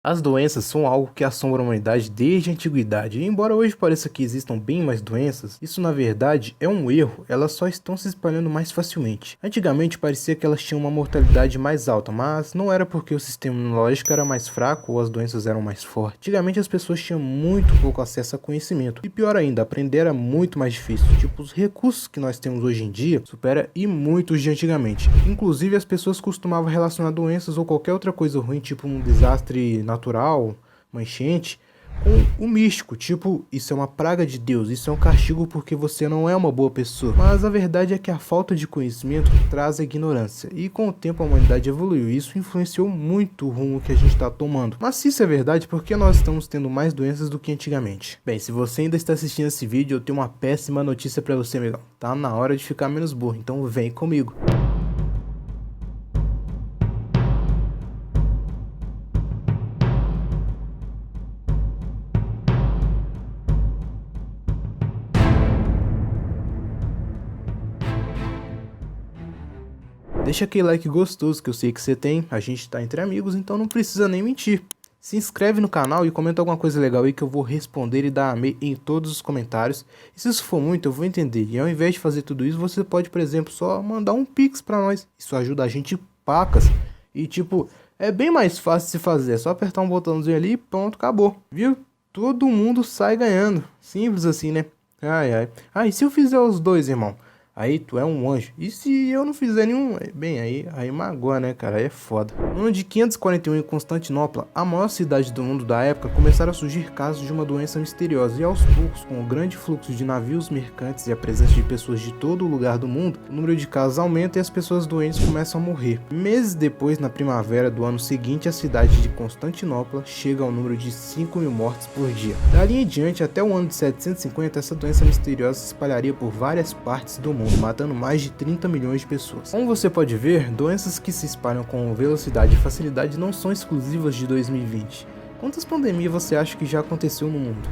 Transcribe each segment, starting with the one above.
As doenças são algo que assombra a humanidade desde a antiguidade, e embora hoje pareça que existam bem mais doenças, isso na verdade é um erro, elas só estão se espalhando mais facilmente. Antigamente parecia que elas tinham uma mortalidade mais alta, mas não era porque o sistema imunológico era mais fraco ou as doenças eram mais fortes. Antigamente as pessoas tinham muito pouco acesso a conhecimento, e pior ainda, aprender era muito mais difícil, tipo os recursos que nós temos hoje em dia supera e muito os de antigamente. Inclusive as pessoas costumavam relacionar doenças ou qualquer outra coisa ruim, tipo um desastre natural, uma enchente, com o místico, tipo, isso é uma praga de Deus, isso é um castigo porque você não é uma boa pessoa. Mas a verdade é que a falta de conhecimento traz a ignorância, e com o tempo a humanidade evoluiu, e isso influenciou muito o rumo que a gente está tomando. Mas se isso é verdade, por que nós estamos tendo mais doenças do que antigamente? Bem, se você ainda está assistindo esse vídeo, eu tenho uma péssima notícia para você, amigão. Tá na hora de ficar menos burro, então vem comigo. Deixa aquele like gostoso que eu sei que você tem, a gente tá entre amigos, então não precisa nem mentir. Se inscreve no canal e comenta alguma coisa legal aí que eu vou responder e dar amei em todos os comentários. E se isso for muito, eu vou entender. E ao invés de fazer tudo isso, você pode, por exemplo, só mandar um pix pra nós. Isso ajuda a gente pacas. E tipo, é bem mais fácil de se fazer, é só apertar um botãozinho ali e pronto, acabou. Viu? Todo mundo sai ganhando. Simples assim, né? Ai, ai. Ah, e se eu fizer os dois, irmão? Aí tu é um anjo. E se eu não fizer nenhum? Bem, aí magoa, né, cara? Aí é foda. No ano de 541 em Constantinopla, a maior cidade do mundo da época, começaram a surgir casos de uma doença misteriosa. E aos poucos, com o grande fluxo de navios mercantes e a presença de pessoas de todo lugar do mundo, o número de casos aumenta e as pessoas doentes começam a morrer. Meses depois, na primavera do ano seguinte, a cidade de Constantinopla chega ao número de 5.000 mortes por dia. Dali em diante, até o ano de 750, essa doença misteriosa se espalharia por várias partes do mundo, matando mais de 30 milhões de pessoas. Como você pode ver, doenças que se espalham com velocidade e facilidade não são exclusivas de 2020. Quantas pandemias você acha que já aconteceu no mundo?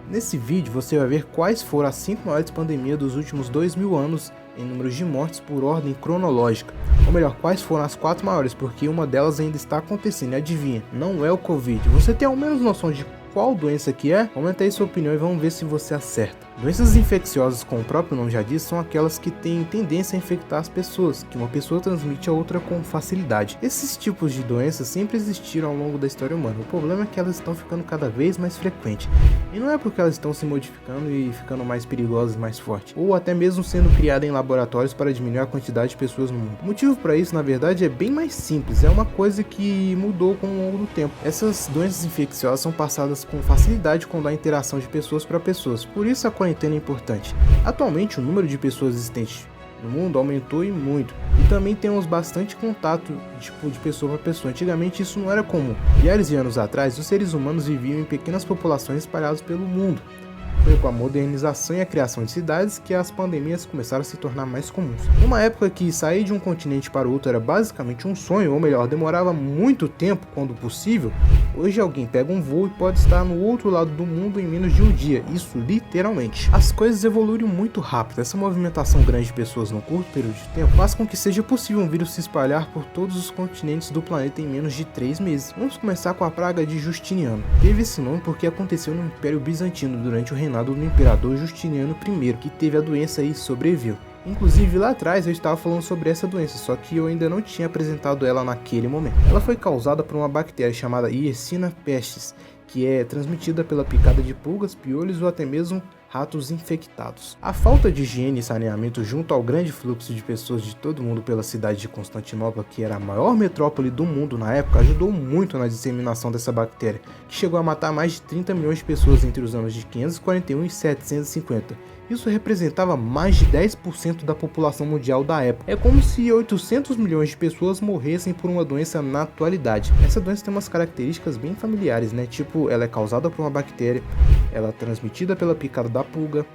Nesse vídeo você vai ver quais foram as 5 maiores pandemias dos últimos 2.000 anos em números de mortes por ordem cronológica. Ou melhor, quais foram as 4 maiores, porque uma delas ainda está acontecendo, e adivinha, não é o Covid. Você tem ao menos noção de qual doença que é? Comenta aí sua opinião e vamos ver se você acerta. Doenças infecciosas, como o próprio nome já diz, são aquelas que têm tendência a infectar as pessoas, que uma pessoa transmite a outra com facilidade. Esses tipos de doenças sempre existiram ao longo da história humana, o problema é que elas estão ficando cada vez mais frequentes. E não é porque elas estão se modificando e ficando mais perigosas e mais fortes, ou até mesmo sendo criadas em laboratórios para diminuir a quantidade de pessoas no mundo. O motivo para isso, na verdade, é bem mais simples, é uma coisa que mudou com o longo do tempo. Essas doenças infecciosas são passadas com facilidade quando há interação de pessoas para pessoas, por isso a quarentena é importante. Atualmente, o número de pessoas existentes no mundo aumentou e muito, e também temos bastante contato de pessoa para pessoa. Antigamente isso não era comum. Milhares de anos atrás, os seres humanos viviam em pequenas populações espalhadas pelo mundo. Foi com a modernização e a criação de cidades que as pandemias começaram a se tornar mais comuns. Numa época que sair de um continente para o outro era basicamente um sonho, ou melhor, demorava muito tempo quando possível, hoje alguém pega um voo e pode estar no outro lado do mundo em menos de um dia, isso literalmente. As coisas evoluíram muito rápido, essa movimentação grande de pessoas num curto período de tempo faz com que seja possível um vírus se espalhar por todos os continentes do planeta em menos de 3 meses. Vamos começar com a praga de Justiniano. Teve esse nome porque aconteceu no Império Bizantino durante o reinado do imperador Justiniano I, que teve a doença e sobreviveu. Inclusive lá atrás eu estava falando sobre essa doença, só que eu ainda não tinha apresentado ela naquele momento. Ela foi causada por uma bactéria chamada Yersinia pestis, que é transmitida pela picada de pulgas, piolhos ou até mesmo ratos infectados. A falta de higiene e saneamento junto ao grande fluxo de pessoas de todo mundo pela cidade de Constantinopla, que era a maior metrópole do mundo na época, ajudou muito na disseminação dessa bactéria, que chegou a matar mais de 30 milhões de pessoas entre os anos de 541 e 750. Isso representava mais de 10% da população mundial da época. É como se 800 milhões de pessoas morressem por uma doença na atualidade. Essa doença tem umas características bem familiares, né? Tipo, ela é causada por uma bactéria, ela é transmitida pela picada da pulga,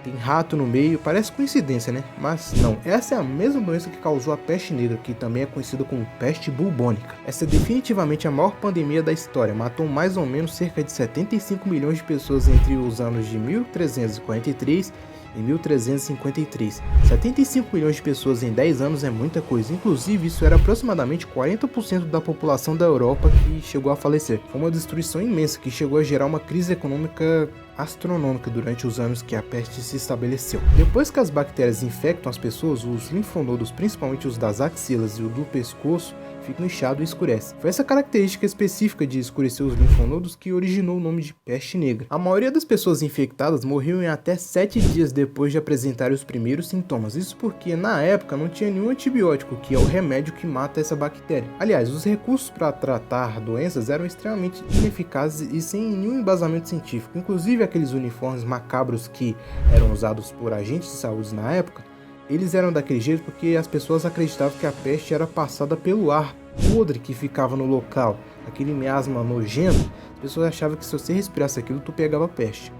tem rato no meio, parece coincidência, né? Mas não, essa é a mesma doença que causou a peste negra, que também é conhecida como peste bubônica. Essa é definitivamente a maior pandemia da história, matou mais ou menos cerca de 75 milhões de pessoas entre os anos de 1343 em 1353. 75 milhões de pessoas em 10 anos é muita coisa, inclusive isso era aproximadamente 40% da população da Europa que chegou a falecer. Foi uma destruição imensa que chegou a gerar uma crise econômica astronômica durante os anos que a peste se estabeleceu. Depois que as bactérias infectam as pessoas, os linfonodos, principalmente os das axilas e o do pescoço, ficam inchados e escurecem. Foi essa característica específica de escurecer os linfonodos que originou o nome de peste negra. A maioria das pessoas infectadas morriam em até 7 dias depois de apresentar os primeiros sintomas. Isso porque na época não tinha nenhum antibiótico, que é o remédio que mata essa bactéria. Aliás, os recursos para tratar doenças eram extremamente ineficazes e sem nenhum embasamento científico. Inclusive aqueles uniformes macabros que eram usados por agentes de saúde na época, eles eram daquele jeito porque as pessoas acreditavam que a peste era passada pelo ar podre que ficava no local, aquele miasma nojento. As pessoas achavam que se você respirasse aquilo, tu pegava peste.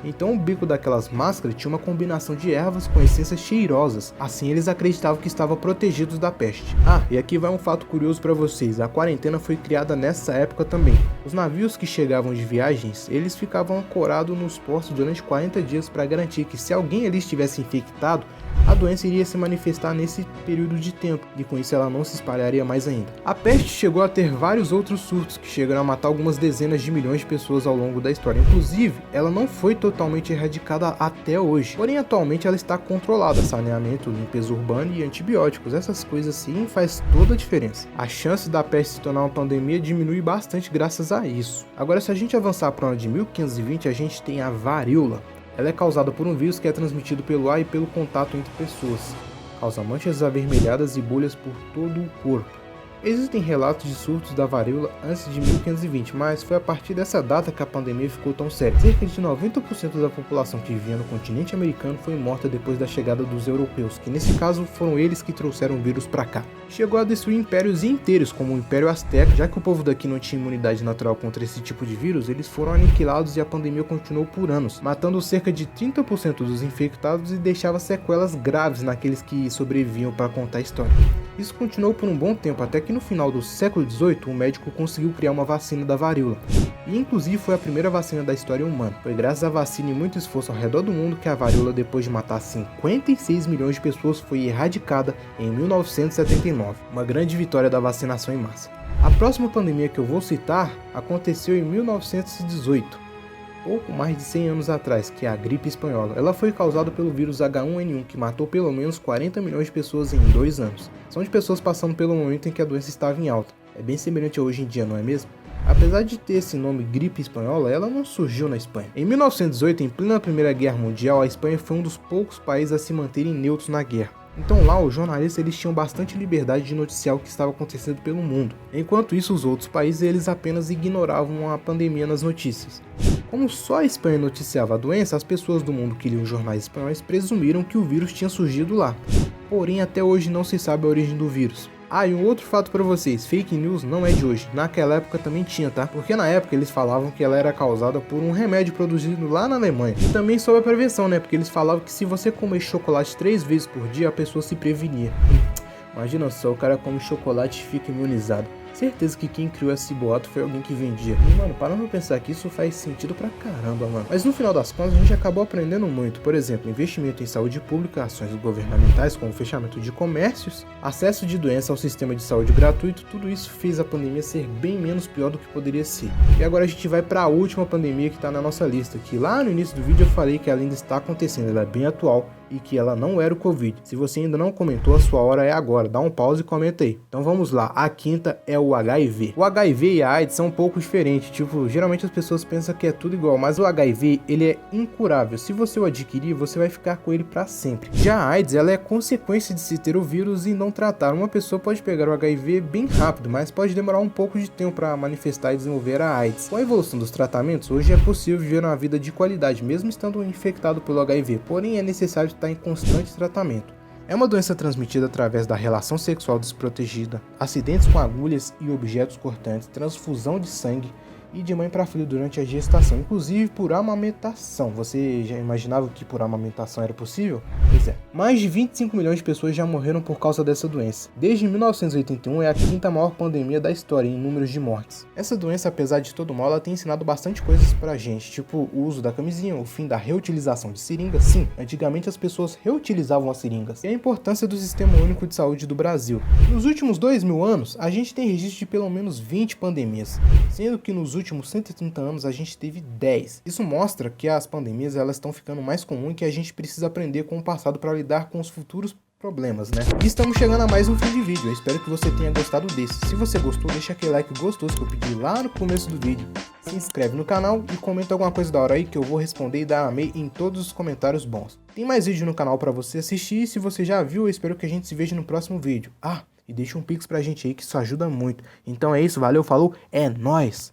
Então o bico daquelas máscaras tinha uma combinação de ervas com essências cheirosas, assim eles acreditavam que estavam protegidos da peste. Ah, e aqui vai um fato curioso para vocês, a quarentena foi criada nessa época também. Os navios que chegavam de viagens, eles ficavam ancorados nos portos durante 40 dias para garantir que se alguém ali estivesse infectado, a doença iria se manifestar nesse período de tempo, e com isso ela não se espalharia mais ainda. A peste chegou a ter vários outros surtos que chegaram a matar algumas dezenas de milhões de pessoas ao longo da história. Inclusive, ela não foi totalmente erradicada até hoje. Porém, atualmente ela está controlada. Saneamento, limpeza urbana e antibióticos, essas coisas sim faz toda a diferença. A chance da peste se tornar uma pandemia diminui bastante graças a isso. Agora, se a gente avançar para o ano de 1520, a gente tem a varíola. Ela é causada por um vírus que é transmitido pelo ar e pelo contato entre pessoas. Causa manchas avermelhadas e bolhas por todo o corpo. Existem relatos de surtos da varíola antes de 1520, mas foi a partir dessa data que a pandemia ficou tão séria. Cerca de 90% da população que vivia no continente americano foi morta depois da chegada dos europeus, que nesse caso foram eles que trouxeram o vírus para cá. Chegou a destruir impérios inteiros, como o Império Azteca. Já que o povo daqui não tinha imunidade natural contra esse tipo de vírus, eles foram aniquilados e a pandemia continuou por anos, matando cerca de 30% dos infectados e deixava sequelas graves naqueles que sobreviviam para contar a história. Isso continuou por um bom tempo, até que no final do século XVIII, um médico conseguiu criar uma vacina da varíola. E inclusive foi a primeira vacina da história humana. Foi graças à vacina e muito esforço ao redor do mundo que a varíola, depois de matar 56 milhões de pessoas, foi erradicada em 1979. Uma grande vitória da vacinação em massa. A próxima pandemia que eu vou citar aconteceu em 1918. Pouco mais de 100 anos atrás, que é a gripe espanhola. Ela foi causada pelo vírus H1N1, que matou pelo menos 40 milhões de pessoas em 2 anos. São de pessoas passando pelo momento em que a doença estava em alta. É bem semelhante a hoje em dia, não é mesmo? Apesar de ter esse nome gripe espanhola, ela não surgiu na Espanha. Em 1918, em plena Primeira Guerra Mundial, a Espanha foi um dos poucos países a se manterem neutros na guerra. Então lá os jornalistas eles tinham bastante liberdade de noticiar o que estava acontecendo pelo mundo. Enquanto isso, os outros países eles apenas ignoravam a pandemia nas notícias. Como só a Espanha noticiava a doença, as pessoas do mundo que liam jornais espanhóis presumiram que o vírus tinha surgido lá. Porém, até hoje não se sabe a origem do vírus. Ah, e um outro fato pra vocês, fake news não é de hoje, naquela época também tinha, tá? Porque na época eles falavam que ela era causada por um remédio produzido lá na Alemanha. E também sobre a prevenção, né? Porque eles falavam que se você comer chocolate 3 vezes por dia, a pessoa se prevenia. Imagina só, o cara come chocolate e fica imunizado. Certeza que quem criou esse boato foi alguém que vendia. E, mano, parando pra pensar que isso faz sentido pra caramba, mano. Mas no final das contas, a gente acabou aprendendo muito. Por exemplo, investimento em saúde pública, ações governamentais como fechamento de comércios, acesso de doença ao sistema de saúde gratuito, tudo isso fez a pandemia ser bem menos pior do que poderia ser. E agora a gente vai pra última pandemia que tá na nossa lista, que lá no início do vídeo eu falei que ela ainda está acontecendo, ela é bem atual e que ela não era o Covid. Se você ainda não comentou, a sua hora é agora. Dá um pause e comenta aí. Então vamos lá. A quinta é o HIV. O HIV e a AIDS são um pouco diferentes. Tipo, geralmente as pessoas pensam que é tudo igual, mas o HIV, ele é incurável. Se você o adquirir, você vai ficar com ele para sempre. Já a AIDS, ela é consequência de se ter o vírus e não tratar. Uma pessoa pode pegar o HIV bem rápido, mas pode demorar um pouco de tempo para manifestar e desenvolver a AIDS. Com a evolução dos tratamentos, hoje é possível viver uma vida de qualidade, mesmo estando infectado pelo HIV. Porém, é necessário está em constante tratamento. É uma doença transmitida através da relação sexual desprotegida, acidentes com agulhas e objetos cortantes, transfusão de sangue e de mãe para filho durante a gestação, inclusive por amamentação. Você já imaginava que por amamentação era possível? Pois é. Mais de 25 milhões de pessoas já morreram por causa dessa doença. Desde 1981 é a quinta maior pandemia da história em números de mortes. Essa doença, apesar de todo mal, ela tem ensinado bastante coisas pra gente, tipo o uso da camisinha, o fim da reutilização de seringas. Sim, antigamente as pessoas reutilizavam as seringas. E a importância do Sistema Único de Saúde do Brasil. Nos últimos 2000 anos, a gente tem registro de pelo menos 20 pandemias, sendo que nos últimos 130 anos a gente teve 10. Isso mostra que as pandemias elas estão ficando mais comuns e que a gente precisa aprender com o passado para lidar com os futuros problemas, né? E estamos chegando a mais um fim de vídeo. Eu espero que você tenha gostado desse. Se você gostou, deixa aquele like gostoso que eu pedi lá no começo do vídeo. Se inscreve no canal e comenta alguma coisa da hora aí que eu vou responder e dar amei em todos os comentários bons. Tem mais vídeo no canal para você assistir e se você já viu, eu espero que a gente se veja no próximo vídeo. E deixa um pix pra gente aí que isso ajuda muito. Então é isso, valeu, falou, é nóis!